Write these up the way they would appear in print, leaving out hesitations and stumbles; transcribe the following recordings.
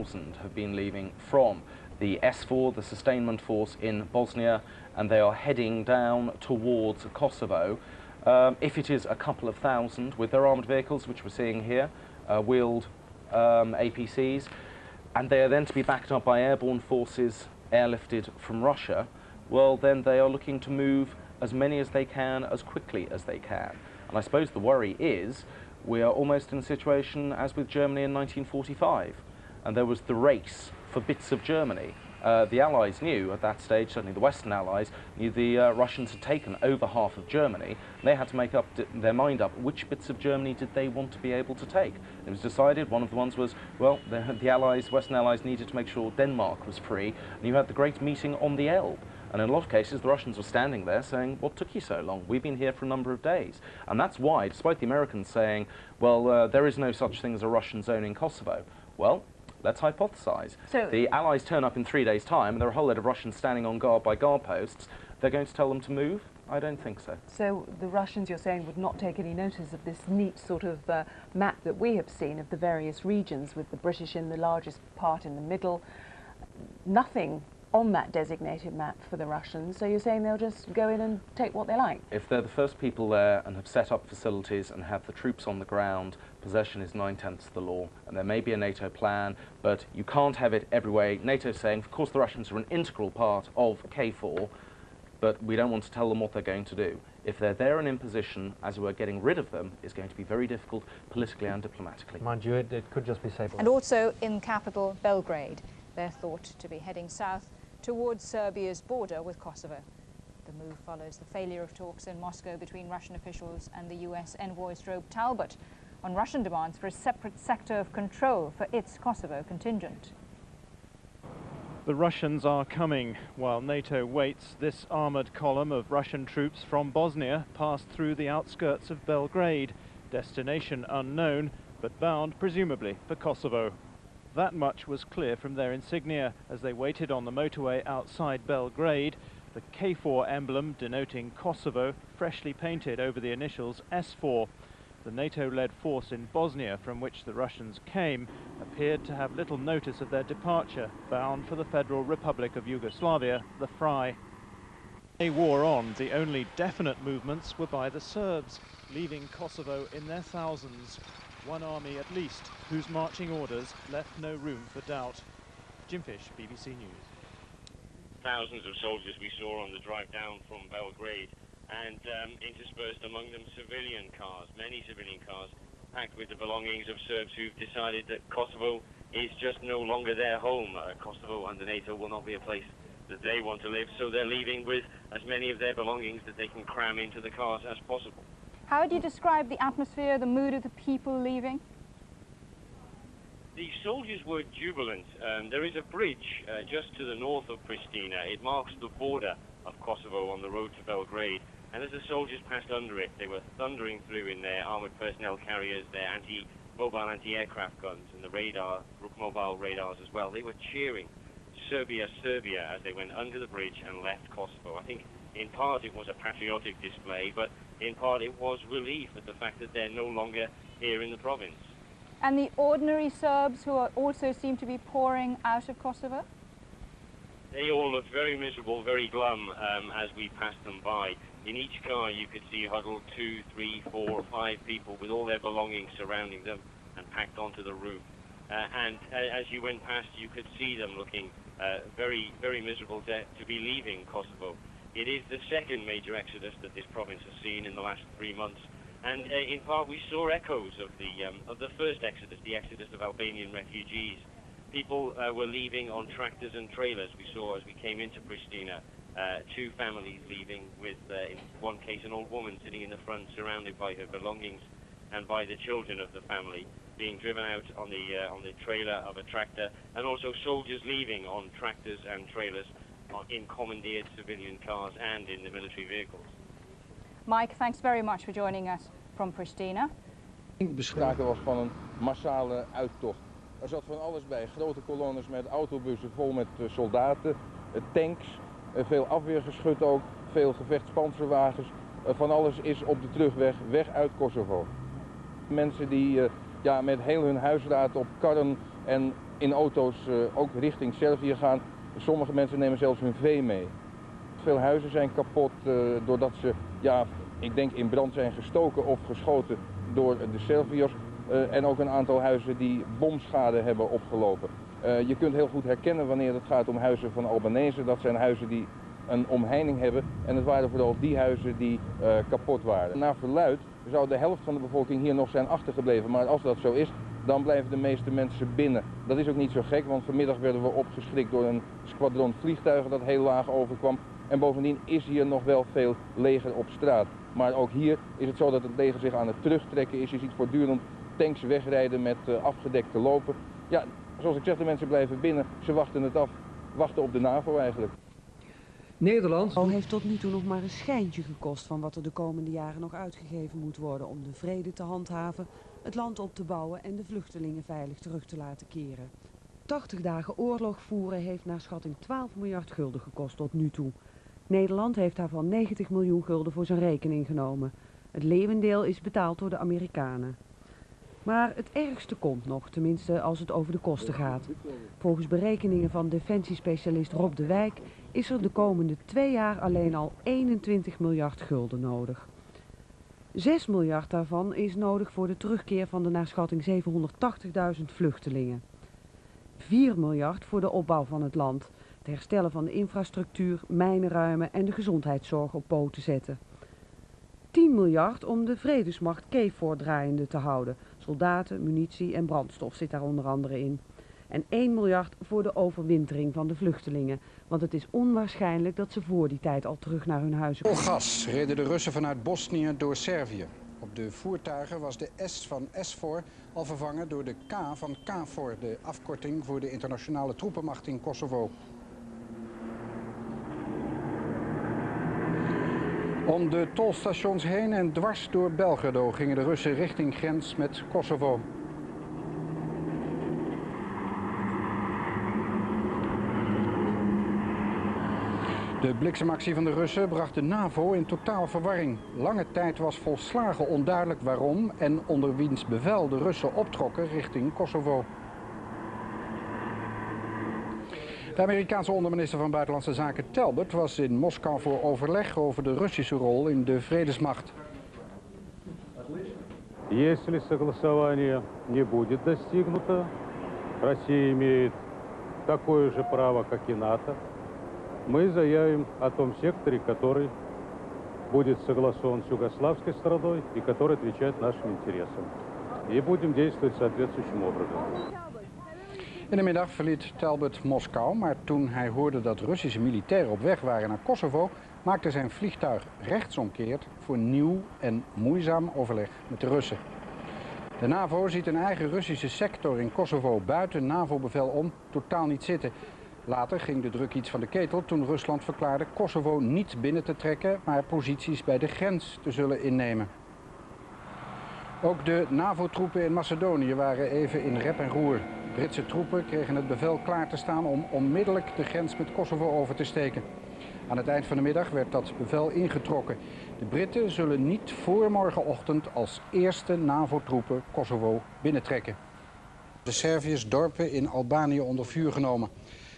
Have been leaving from the S4, the sustainment force in Bosnia, and they are heading down towards Kosovo. If it is a couple of thousand with their armoured vehicles, which we're seeing here, wheeled APCs, and they are then to be backed up by airborne forces airlifted from Russia, well, then they are looking to move as many as they can, as quickly as they can. And I suppose the worry is we are almost in a situation as with Germany in 1945. And there was the race for bits of Germany. The Allies knew at that stage, certainly the Western Allies, knew the Russians had taken over half of Germany. They had to make up their mind up which bits of Germany did they want to be able to take. It was decided, one of the ones was, well, the Allies, Western Allies needed to make sure Denmark was free, and you had the great meeting on the Elbe. And in a lot of cases, the Russians were standing there saying, what took you so long? We've been here for a number of days. And that's why, despite the Americans saying, well, there is no such thing as a Russian zone in Kosovo, well, let's hypothesize. So the Allies turn up in 3 days' time, and there are a whole load of Russians standing on guard by guard posts. They're going to tell them to move? I don't think so. So the Russians, you're saying, would not take any notice of this neat sort of map that we have seen of the various regions, with the British in the largest part in the middle. Nothing on that designated map for the Russians, so you're saying they'll just go in and take what they like? If they're the first people there and have set up facilities and have the troops on the ground, possession is 9/10 of the law, and there may be a NATO plan, but you can't have it every way. NATO's saying, of course, the Russians are an integral part of KFOR, but we don't want to tell them what they're going to do. If they're there and in position, as we're getting rid of them, is going to be very difficult politically and diplomatically. Mind you, it could just be safer. And also in capital Belgrade, they're thought to be heading south towards Serbia's border with Kosovo. The move follows the failure of talks in Moscow between Russian officials and the US envoy Strobe Talbot on Russian demands for a separate sector of control for its Kosovo contingent. The Russians are coming. While NATO waits, this armoured column of Russian troops from Bosnia passed through the outskirts of Belgrade, destination unknown, but bound presumably for Kosovo. That much was clear from their insignia as they waited on the motorway outside Belgrade, the KFOR emblem denoting Kosovo freshly painted over the initials S4. The NATO-led force in Bosnia, from which the Russians came, appeared to have little notice of their departure, bound for the Federal Republic of Yugoslavia, the FRY. They wore on. The only definite movements were by the Serbs, leaving Kosovo in their thousands. One army at least, whose marching orders left no room for doubt. Jim Fish, BBC News. Thousands of soldiers we saw on the drive down from Belgrade, and interspersed among them civilian cars, many civilian cars, packed with the belongings of Serbs who've decided that Kosovo is just no longer their home. Kosovo under NATO will not be a place that they want to live, so they're leaving with as many of their belongings that they can cram into the cars as possible. How would you describe the atmosphere, the mood of the people leaving? The soldiers were jubilant. There is a bridge just to the north of Pristina. It marks the border of Kosovo on the road to Belgrade. And as the soldiers passed under it, they were thundering through in their armoured personnel carriers, their mobile anti-aircraft guns, and the mobile radars as well. They were cheering Serbia, Serbia as they went under the bridge and left Kosovo. I think in part it was a patriotic display, but in part it was relief at the fact that they're no longer here in the province. And the ordinary Serbs who also seem to be pouring out of Kosovo? They all looked very miserable, very glum as we passed them by. In each car you could see huddled 2, 3, 4, 5 people with all their belongings surrounding them and packed onto the roof. And as you went past, you could see them looking very, very miserable to be leaving Kosovo. It is the second major exodus that this province has seen in the last 3 months. And in part we saw echoes of the first exodus, the exodus of Albanian refugees. People were leaving on tractors and trailers. We saw as we came into Pristina, 2 families leaving with, in one case, an old woman sitting in the front surrounded by her belongings and by the children of the family being driven out on the trailer of a tractor, and also soldiers leaving on tractors and trailers in commandeered civilian cars and in the military vehicles. Mike, thanks very much for joining us from Pristina. Sprake was van een massale uittocht. Er zat van alles bij, grote kolonnes met autobussen vol met soldaten, tanks, veel afweergeschut ook, veel gevechtspanzerwagens. Van alles is op de terugweg, weg uit Kosovo. Mensen die met heel hun huisraad op karren en in auto's ook richting Servië gaan. Sommige mensen nemen zelfs hun vee mee. Veel huizen zijn kapot doordat ze, ja, ik denk in brand zijn gestoken of geschoten door de Serviërs. En ook een aantal huizen die bomschade hebben opgelopen. Je kunt heel goed herkennen wanneer het gaat om huizen van Albanese. Dat zijn huizen die een omheining hebben en het waren vooral die huizen die kapot waren. Naar verluidt zou de helft van de bevolking hier nog zijn achtergebleven, maar als dat zo is, dan blijven de meeste mensen binnen. Dat is ook niet zo gek, want vanmiddag werden we opgeschrikt door een squadron vliegtuigen dat heel laag overkwam. En bovendien is hier nog wel veel leger op straat. Maar ook hier is het zo dat het leger zich aan het terugtrekken is. Je ziet voortdurend tanks wegrijden met afgedekte lopen. Ja, zoals ik zeg, de mensen blijven binnen. Ze wachten het af. Wachten op de NAVO eigenlijk. Nederland heeft tot nu toe nog maar een schijntje gekost van wat er de komende jaren nog uitgegeven moet worden om de vrede te handhaven, het land op te bouwen en de vluchtelingen veilig terug te laten keren. 80 dagen oorlog voeren heeft naar schatting 12 miljard gulden gekost tot nu toe. Nederland heeft daarvan 90 miljoen gulden voor zijn rekening genomen. Het leeuwendeel is betaald door de Amerikanen. Maar het ergste komt nog, tenminste als het over de kosten gaat. Volgens berekeningen van defensiespecialist Rob de Wijk is er de komende 2 jaar alleen al 21 miljard gulden nodig. 6 miljard daarvan is nodig voor de terugkeer van de naar schatting 780.000 vluchtelingen. 4 miljard voor de opbouw van het land, het herstellen van de infrastructuur, mijnenruimen en de gezondheidszorg op poten zetten. 10 miljard om de vredesmacht Qershor draaiende te houden. Soldaten, munitie en brandstof zit daar onder andere in. En 1 miljard voor de overwintering van de vluchtelingen. Want het is onwaarschijnlijk dat ze voor die tijd al terug naar hun huizen Vol gas reden de Russen vanuit Bosnië door Servië. Op de voertuigen was de S van SFOR al vervangen door de K van KFOR, de afkorting voor de internationale troepenmacht in Kosovo. Om de tolstations heen en dwars door Belgrado gingen de Russen richting grens met Kosovo. De bliksemactie van de Russen bracht de NAVO in totaal verwarring. Lange tijd was volslagen onduidelijk waarom en onder wiens bevel de Russen optrokken richting Kosovo. De Amerikaanse onderminister van Buitenlandse Zaken Talbot was in Moskou voor overleg over de Russische rol in de vredesmacht. Если согласование не будет достигнуто, Россия имеет такое же право, как и НАТО. Мы заявим о том секторе, который будет согласован с югославской стороной и который отвечает нашим интересам. И будем действовать соответствующим образом. In de middag verliet Talbot Moskou, maar toen hij hoorde dat Russische militairen op weg waren naar Kosovo, maakte zijn vliegtuig rechtsomkeerd voor nieuw en moeizaam overleg met de Russen. De NAVO ziet een eigen Russische sector in Kosovo buiten NAVO-bevel om totaal niet zitten. Later ging de druk iets van de ketel toen Rusland verklaarde Kosovo niet binnen te trekken, maar posities bij de grens te zullen innemen. Ook de NAVO-troepen in Macedonië waren even in rep en roer. Britse troepen kregen het bevel klaar te staan om onmiddellijk de grens met Kosovo over te steken. Aan het eind van de middag werd dat bevel ingetrokken. De Britten zullen niet voor morgenochtend als eerste NAVO-troepen Kosovo binnentrekken. De Serviërs dorpen in Albanië onder vuur genomen.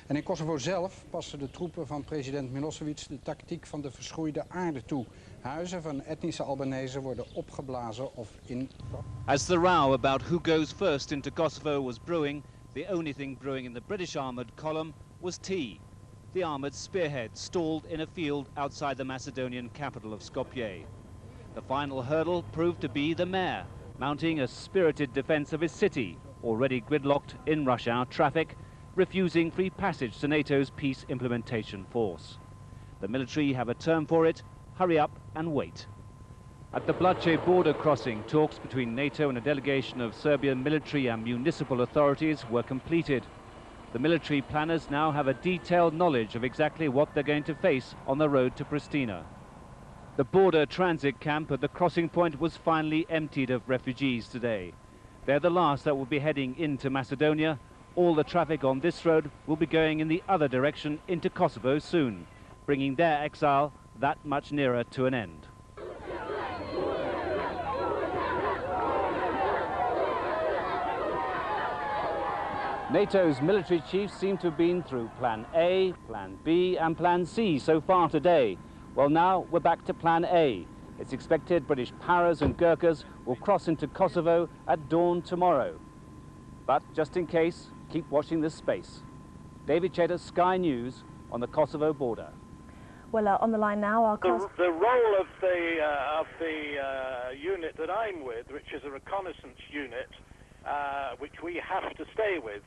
En in Kosovo zelf passen de troepen van president Milosevic de tactiek van de verschroeide aarde toe. Huizen van etnische Albanese worden opgeblazen of in... As the row about who goes first into Kosovo was brewing, the only thing brewing in the British armoured column was tea. The armoured spearhead stalled in a field outside the Macedonian capital of Skopje. The final hurdle proved to be the mayor, mounting a spirited defence of his city, already gridlocked in rush hour traffic, refusing free passage to NATO's peace implementation force. The military have a term for it: hurry up and wait. At the Blace border crossing, talks between NATO and a delegation of Serbian military and municipal authorities were completed. The military planners now have a detailed knowledge of exactly what they're going to face on the road to Pristina. The border transit camp at the crossing point was finally emptied of refugees today. They're the last that will be heading into Macedonia. All the traffic on this road will be going in the other direction into Kosovo soon, bringing their exile that much nearer to an end. NATO's military chiefs seem to have been through Plan A, Plan B and Plan C so far today. Well, now we're back to Plan A. It's expected British Paras and Gurkhas will cross into Kosovo at dawn tomorrow. But just in case, keep watching this space. David Cheddar, Sky News, on the Kosovo border. Well, on the line now, our the role of the unit that I'm with, which is a reconnaissance unit, which we have to stay with.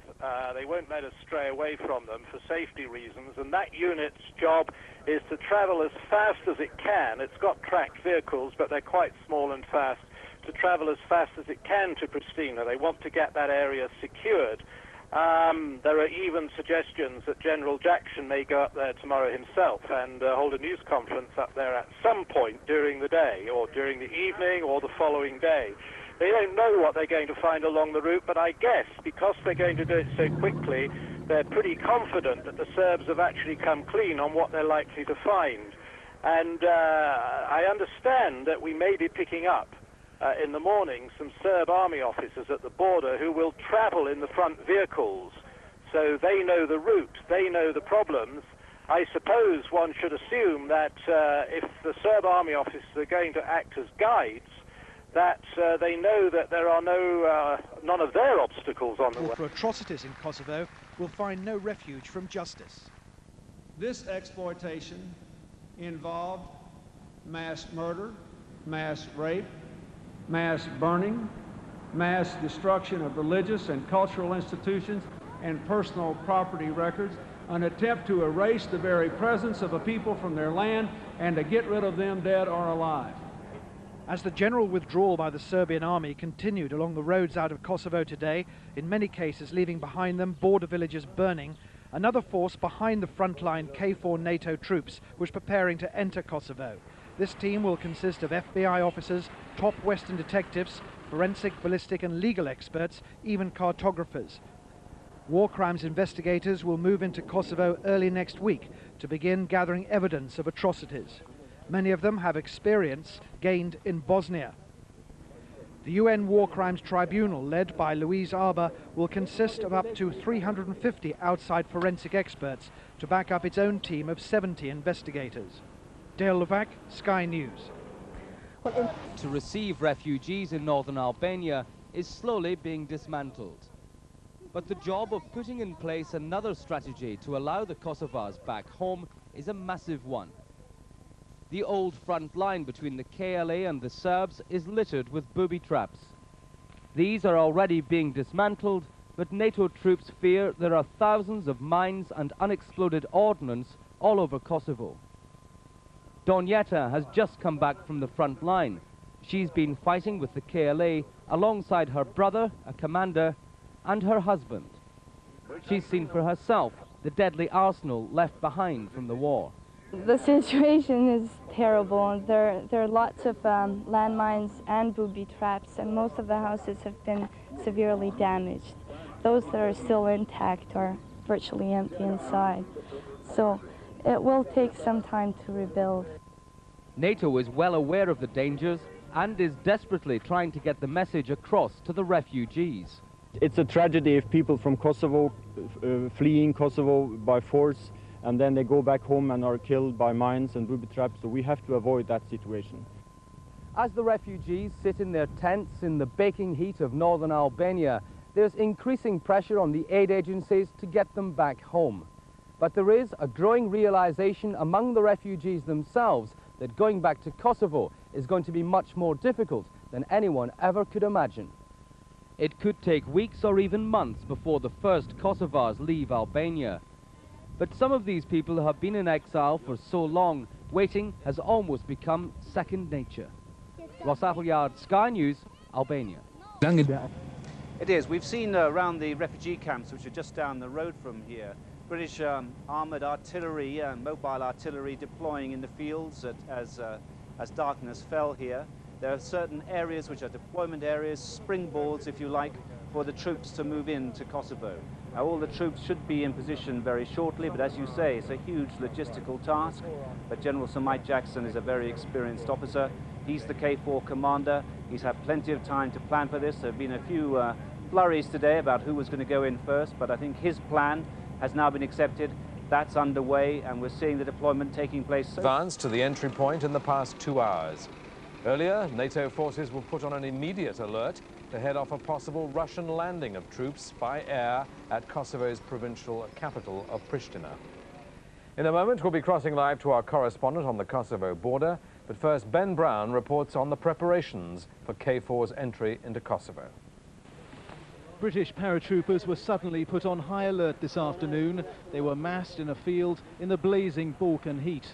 They won't let us stray away from them for safety reasons, and that unit's job is to travel as fast as it can. It's got tracked vehicles, but they're quite small and fast, to travel as fast as it can to Pristina. They want to get that area secured. There are even suggestions that General Jackson may go up there tomorrow himself and hold a news conference up there at some point during the day, or during the evening, or the following day. They don't know what they're going to find along the route, but I guess because they're going to do it so quickly, they're pretty confident that the Serbs have actually come clean on what they're likely to find. And I understand that we may be picking up in the morning some Serb army officers at the border who will travel in the front vehicles, so they know the route, they know the problems. I suppose one should assume that if the Serb army officers are going to act as guides, that they know that there are none of their obstacles on the way. For atrocities in Kosovo will find no refuge from justice. This exploitation involved mass murder, mass rape, mass burning, mass destruction of religious and cultural institutions and personal property records, an attempt to erase the very presence of a people from their land and to get rid of them dead or alive. As the general withdrawal by the Serbian army continued along the roads out of Kosovo today, in many cases leaving behind them border villages burning, another force behind the frontline K4 NATO troops was preparing to enter Kosovo. This team will consist of FBI officers, top Western detectives, forensic, ballistic and legal experts, even cartographers. War crimes investigators will move into Kosovo early next week to begin gathering evidence of atrocities. Many of them have experience gained in Bosnia. The UN War Crimes Tribunal, led by Louise Arbour, will consist of up to 350 outside forensic experts to back up its own team of 70 investigators. Dale Levac, Sky News. To receive refugees in northern Albania is slowly being dismantled. But the job of putting in place another strategy to allow the Kosovars back home is a massive one. The old front line between the KLA and the Serbs is littered with booby traps. These are already being dismantled, but NATO troops fear there are thousands of mines and unexploded ordnance all over Kosovo. Donjeta has just come back from the front line. She's been fighting with the KLA alongside her brother, a commander, and her husband. She's seen for herself the deadly arsenal left behind from the war. The situation is terrible. There are lots of landmines and booby traps, and most of the houses have been severely damaged. Those that are still intact are virtually empty inside. So it will take some time to rebuild. NATO is well aware of the dangers and is desperately trying to get the message across to the refugees. It's a tragedy if people from Kosovo fleeing Kosovo by force, and then they go back home and are killed by mines and booby traps, so we have to avoid that situation. As the refugees sit in their tents in the baking heat of northern Albania, there's increasing pressure on the aid agencies to get them back home. But there is a growing realization among the refugees themselves that going back to Kosovo is going to be much more difficult than anyone ever could imagine. It could take weeks or even months before the first Kosovars leave Albania. But some of these people have been in exile for so long, waiting has almost become second nature. Ross Appleyard, Sky News, Albania. It is. We've seen around the refugee camps, which are just down the road from here, British armoured artillery and mobile artillery deploying in the fields as darkness fell here. There are certain areas which are deployment areas, springboards, if you like, for the troops to move into Kosovo. Now, all the troops should be in position very shortly, but as you say, it's a huge logistical task. But General Sir Mike Jackson is a very experienced officer. He's the K4 commander. He's had plenty of time to plan for this. There have been a few flurries today about who was going to go in first, but I think his plan has now been accepted. That's underway, and we're seeing the deployment taking place. Advanced to the entry point in the past 2 hours. Earlier, NATO forces were put on an immediate alert to head off a possible Russian landing of troops by air at Kosovo's provincial capital of Pristina. In a moment, we'll be crossing live to our correspondent on the Kosovo border, but first, Ben Brown reports on the preparations for KFOR's entry into Kosovo. British paratroopers were suddenly put on high alert this afternoon. They were massed in a field in the blazing Balkan heat.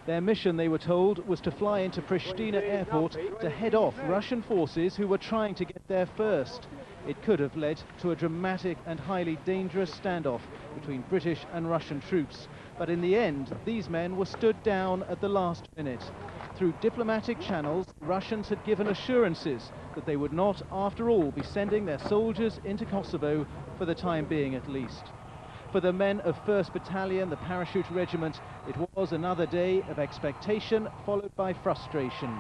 Their mission, they were told, was to fly into Pristina airport to head off Russian forces who were trying to get there first. It could have led to a dramatic and highly dangerous standoff between British and Russian troops. But in the end, these men were stood down at the last minute. Through diplomatic channels, Russians had given assurances that they would not, after all, be sending their soldiers into Kosovo, for the time being at least. For the men of 1st Battalion, the Parachute Regiment, it was another day of expectation followed by frustration.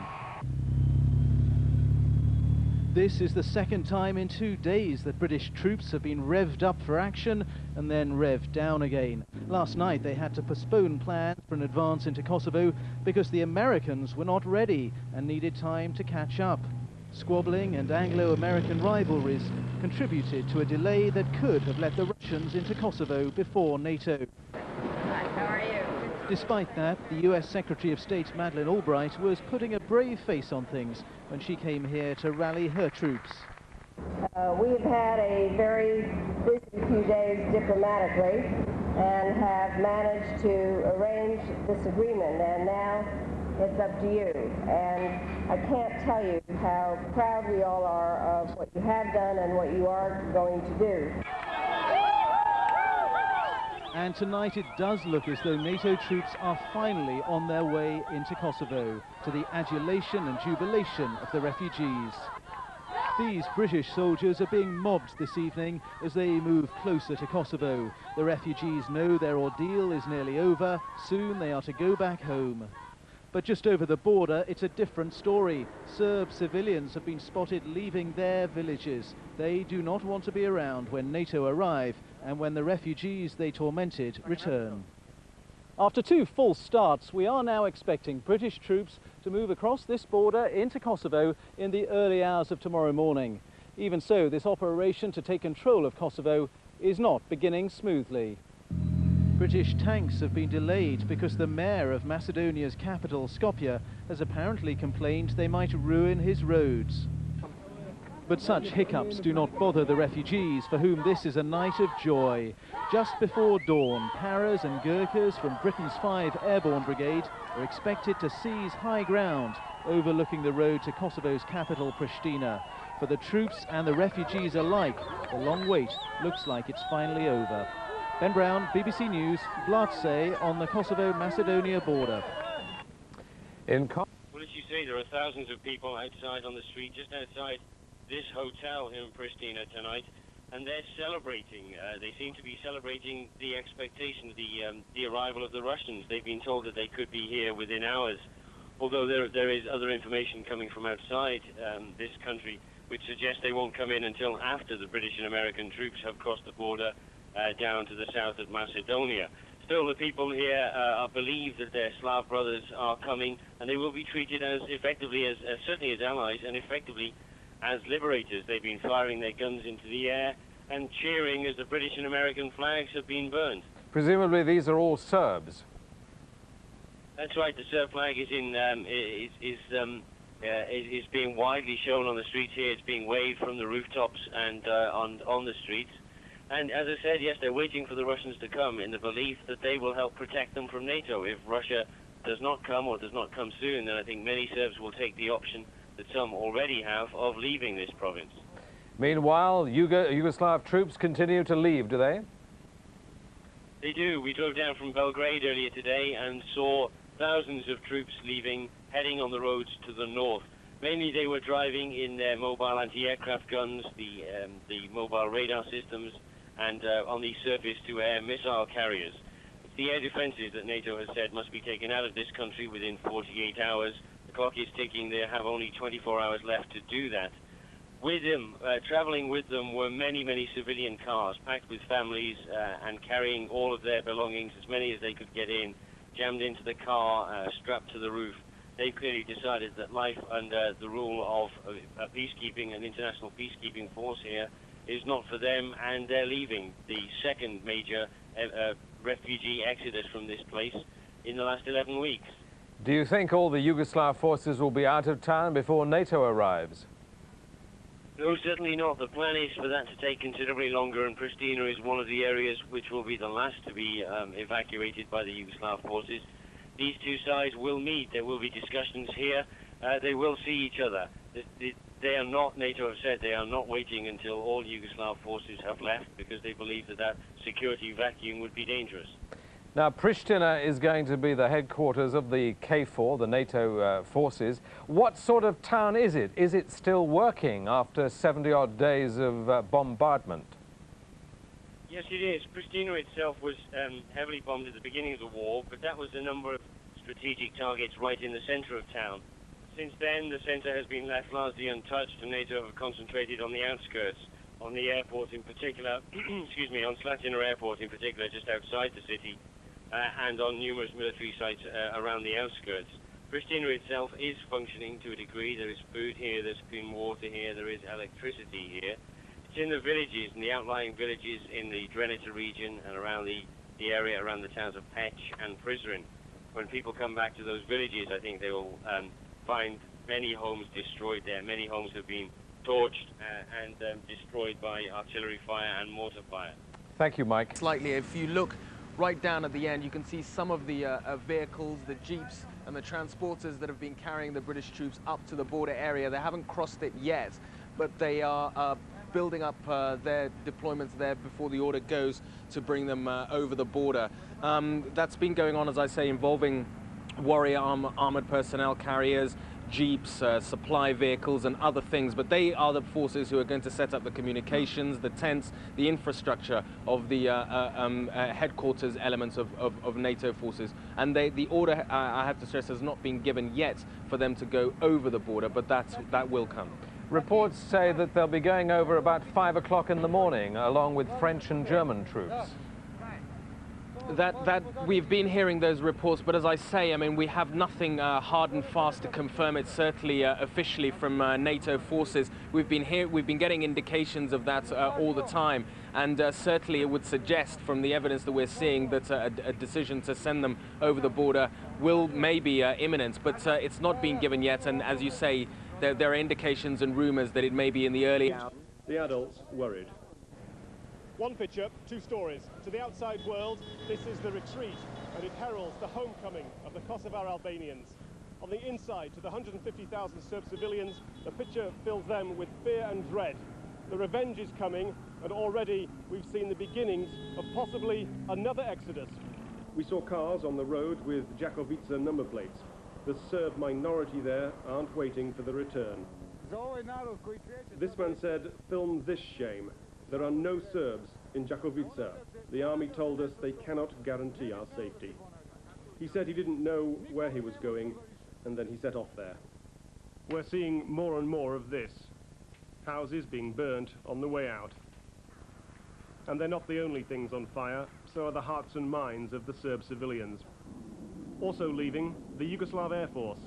This is the second time in 2 days that British troops have been revved up for action and then revved down again. Last night they had to postpone plans for an advance into Kosovo because the Americans were not ready and needed time to catch up. Squabbling and Anglo-American rivalries contributed to a delay that could have let the Russians into Kosovo before NATO. How are you? Despite that, the US Secretary of State Madeleine Albright was putting a brave face on things when she came here to rally her troops. We have had a very busy few days diplomatically and have managed to arrange this agreement, and now it's up to you. And I can't tell you how proud we all are of what you have done and what you are going to do. And tonight it does look as though NATO troops are finally on their way into Kosovo, to the adulation and jubilation of the refugees. These British soldiers are being mobbed this evening as they move closer to Kosovo. The refugees know their ordeal is nearly over. Soon they are to go back home. But just over the border, it's a different story. Serb civilians have been spotted leaving their villages. They do not want to be around when NATO arrive and when the refugees they tormented return. After 2 false starts, we are now expecting British troops to move across this border into Kosovo in the early hours of tomorrow morning. Even so, this operation to take control of Kosovo is not beginning smoothly. British tanks have been delayed because the mayor of Macedonia's capital, Skopje, has apparently complained they might ruin his roads. But such hiccups do not bother the refugees, for whom this is a night of joy. Just before dawn, Paras and Gurkhas from Britain's 5 Airborne Brigade are expected to seize high ground overlooking the road to Kosovo's capital, Pristina. For the troops and the refugees alike, the long wait looks like it's finally over. Ben Brown, BBC News, Blatse on the Kosovo-Macedonia border. Well, as you say, there are thousands of people outside on the street, just outside this hotel here in Pristina tonight, and they're celebrating. They seem to be celebrating the expectation, the arrival of the Russians. They've been told that they could be here within hours, although there is other information coming from outside this country which suggests they won't come in until after the British and American troops have crossed the border down to the south of Macedonia. Still, the people here believe that their Slav brothers are coming, and they will be treated as effectively as certainly as allies and effectively as liberators. They've been firing their guns into the air and cheering as the British and American flags have been burned. Presumably these are all Serbs. That's right. The Serb flag is being widely shown on the streets here. It's being waved from the rooftops and on the streets. And as I said, yes, they're waiting for the Russians to come in the belief that they will help protect them from NATO. If Russia does not come or does not come soon, then I think many Serbs will take the option that some already have of leaving this province. Meanwhile, Yugoslav troops continue to leave, do they? They do. We drove down from Belgrade earlier today and saw thousands of troops leaving, heading on the roads to the north. Mainly they were driving in their mobile anti-aircraft guns, the mobile radar systems, and on the surface-to-air missile carriers. It's the air defenses that NATO has said must be taken out of this country within 48 hours. The clock is ticking. They have only 24 hours left to do that. With them, traveling with them, were many, many civilian cars packed with families and carrying all of their belongings, as many as they could get in, jammed into the car, strapped to the roof. They clearly decided that life under the rule of peacekeeping, an international peacekeeping force here, is not for them, and they're leaving. The second major refugee exodus from this place in the last 11 weeks. Do you think all the Yugoslav forces will be out of town before NATO arrives? No, certainly not. The plan is for that to take considerably longer, and Pristina is one of the areas which will be the last to be evacuated by the Yugoslav forces. These two sides will meet. There will be discussions here. They will see each other. They are not, NATO have said, they are not waiting until all Yugoslav forces have left, because they believe that that security vacuum would be dangerous. Now, Pristina is going to be the headquarters of the KFOR, the NATO forces. What sort of town is it? Is it still working after 70-odd days of bombardment? Yes, it is. Pristina itself was heavily bombed at the beginning of the war, but that was a number of strategic targets right in the center of town. Since then, the center has been left largely untouched, and NATO have concentrated on the outskirts, on the airport in particular, excuse me, on Slatina Airport in particular, just outside the city, and on numerous military sites around the outskirts. Pristina itself is functioning to a degree. There is food here, there's clean water here, there is electricity here. It's in the villages, in the outlying villages in the Drenica region and around the area around the towns of Pech and Prizren. When people come back to those villages, I think they will find many homes destroyed there. Many homes have been torched and destroyed by artillery fire and mortar fire. Thank you, Mike. Slightly, if you look right down at the end, you can see some of the vehicles, the jeeps and the transporters that have been carrying the British troops up to the border area. They haven't crossed it yet, but they are building up their deployments there before the order goes to bring them over the border. That's been going on, as I say, involving warrior armored personnel carriers, jeeps, supply vehicles and other things, but they are the forces who are going to set up the communications, the tents, the infrastructure of the headquarters elements of NATO forces. And the order, I have to stress, has not been given yet for them to go over the border, but that will come. Reports say that they'll be going over about 5 o'clock in the morning, along with French and German troops. That we've been hearing those reports, but as I say, I mean, we have nothing hard and fast to confirm it. Certainly, officially from NATO forces, we've been getting indications of that all the time, and certainly it would suggest, from the evidence that we're seeing, that a decision to send them over the border may be imminent. But it's not been given yet, and as you say, there are indications and rumours that it may be in the early hours. The adults worried. One picture, two stories. To the outside world, this is the retreat, and it heralds the homecoming of the Kosovar Albanians. On the inside, to the 150,000 Serb civilians, the picture fills them with fear and dread. The revenge is coming, and already we've seen the beginnings of possibly another exodus. We saw cars on the road with Jakovica number plates. The Serb minority there aren't waiting for the return. This man said, "Film this shame. There are no Serbs in Jakovica. The army told us they cannot guarantee our safety." He said he didn't know where he was going, and then he set off there. We're seeing more and more of this. Houses being burnt on the way out. And they're not the only things on fire, so are the hearts and minds of the Serb civilians. Also leaving, the Yugoslav Air Force.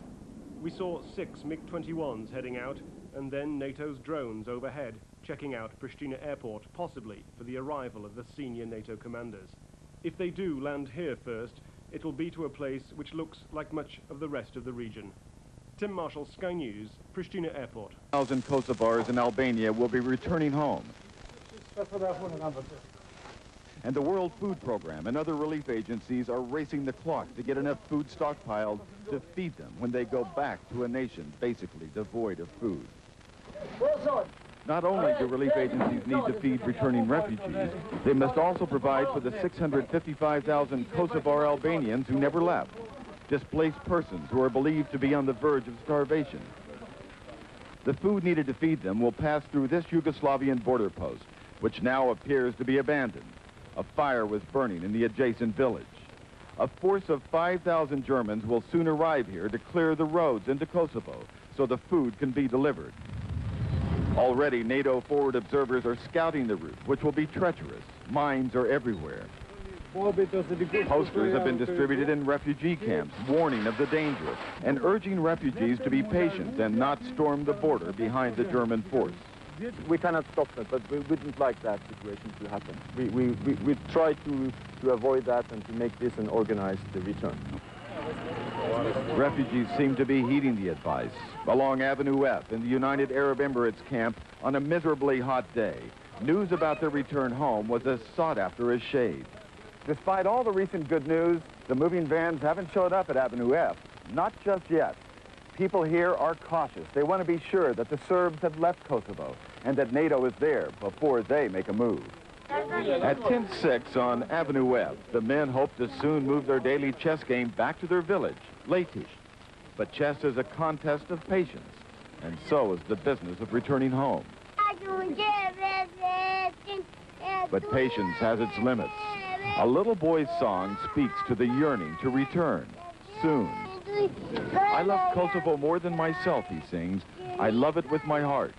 We saw 6 MiG-21s heading out, and then NATO's drones overhead, checking out Pristina Airport, possibly for the arrival of the senior NATO commanders. If they do land here first, it'll be to a place which looks like much of the rest of the region. Tim Marshall, Sky News, Pristina Airport. 1,000 Kosovars in Albania will be returning home. And the World Food Program and other relief agencies are racing the clock to get enough food stockpiled to feed them when they go back to a nation basically devoid of food. Not only do relief agencies need to feed returning refugees, they must also provide for the 655,000 Kosovar Albanians who never left, displaced persons who are believed to be on the verge of starvation. The food needed to feed them will pass through this Yugoslavian border post, which now appears to be abandoned. A fire was burning in the adjacent village. A force of 5,000 Germans will soon arrive here to clear the roads into Kosovo so the food can be delivered. Already, NATO forward observers are scouting the route, which will be treacherous. Mines are everywhere. Posters have been distributed in refugee camps, warning of the danger, and urging refugees to be patient and not storm the border behind the German force. We cannot stop that, but we wouldn't like that situation to happen. We try to avoid that and to make this an organized return. Refugees seem to be heeding the advice. Along Avenue F in the United Arab Emirates camp on a miserably hot day, news about their return home was as sought after as shade. Despite all the recent good news, the moving vans haven't showed up at Avenue F. Not just yet. People here are cautious. They want to be sure that the Serbs have left Kosovo and that NATO is there before they make a move. At Tent 6 on Avenue F, the men hope to soon move their daily chess game back to their village, Letish. But chess is a contest of patience, and so is the business of returning home. But patience has its limits. A little boy's song speaks to the yearning to return, soon. I love Kosovo more than myself, he sings. I love it with my heart.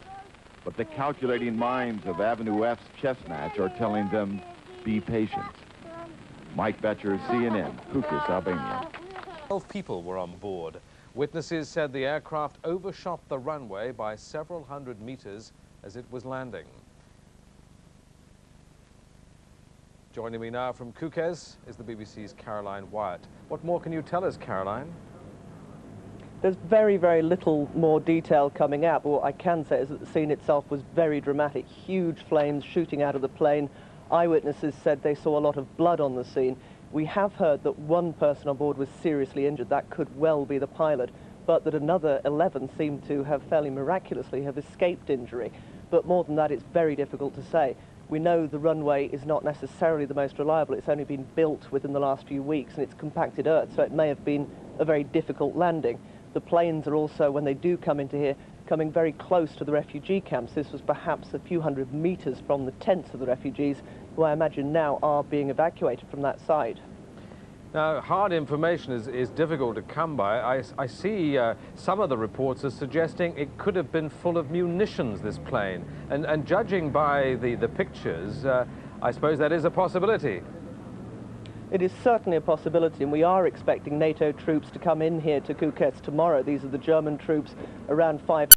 But the calculating minds of Avenue F's chess match are telling them, be patient. Mike Betcher, CNN, Kukis, Albania. 12 people were on board. Witnesses said the aircraft overshot the runway by several hundred meters as it was landing. Joining me now from Kukes is the BBC's Caroline Wyatt. What more can you tell us, Caroline? There's very, very little more detail coming out, but what I can say is that the scene itself was very dramatic. Huge flames shooting out of the plane. Eyewitnesses said they saw a lot of blood on the scene. We have heard that one person on board was seriously injured. That could well be the pilot, but that another 11 seemed to have fairly miraculously have escaped injury. But more than that, it's very difficult to say. We know the runway is not necessarily the most reliable. It's only been built within the last few weeks, and it's compacted earth, so it may have been a very difficult landing. The planes are also, when they do come into here, coming very close to the refugee camps. This was perhaps a few hundred meters from the tents of the refugees, who I imagine now are being evacuated from that side. Now, hard information is difficult to come by. I see some of the reports are suggesting it could have been full of munitions, this plane. And judging by the pictures, I suppose that is a possibility. It is certainly a possibility, and we are expecting NATO troops to come in here to Kukes tomorrow. These are the German troops, around 5